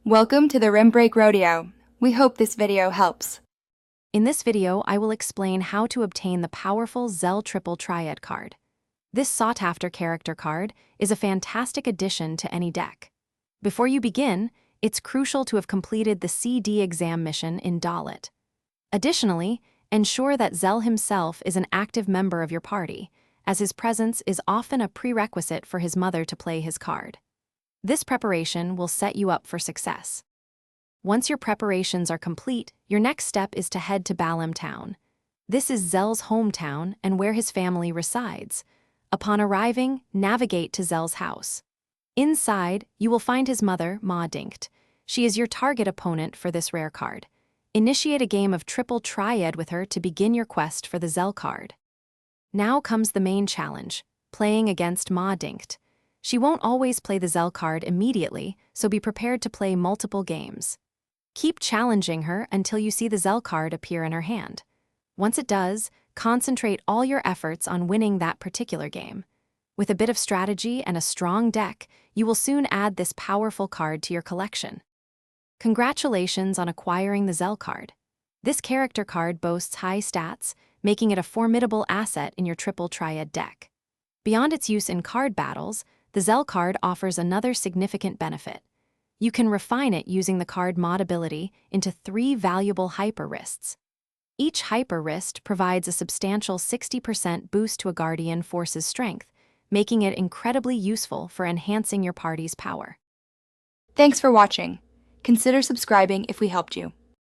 Welcome to the Rim Break Rodeo. We hope this video helps. In this video, I will explain how to obtain the powerful Zell Triple Triad card. This sought-after character card is a fantastic addition to any deck. Before you begin, it's crucial to have completed the CD exam mission in Dalit. Additionally, ensure that Zell himself is an active member of your party, as his presence is often a prerequisite for his mother to play his card. This preparation will set you up for success. Once your preparations are complete, your next step is to head to Balam Town. This is Zell's hometown and where his family resides. Upon arriving, navigate to Zell's house. Inside, you will find his mother, Ma Dinkt. She is your target opponent for this rare card. Initiate a game of Triple Triad with her to begin your quest for the Zell card. Now comes the main challenge, playing against Ma Dinkt. She won't always play the Zell card immediately, so be prepared to play multiple games. Keep challenging her until you see the Zell card appear in her hand. Once it does, concentrate all your efforts on winning that particular game. With a bit of strategy and a strong deck, you will soon add this powerful card to your collection. Congratulations on acquiring the Zell card. This character card boasts high stats, making it a formidable asset in your Triple Triad deck. Beyond its use in card battles, the Zell card offers another significant benefit. You can refine it using the card mod ability into 3 valuable hyper wrists. Each hyper wrist provides a substantial 60% boost to a Guardian Force's strength, making it incredibly useful for enhancing your party's power. Thanks for watching. Consider subscribing if we helped you.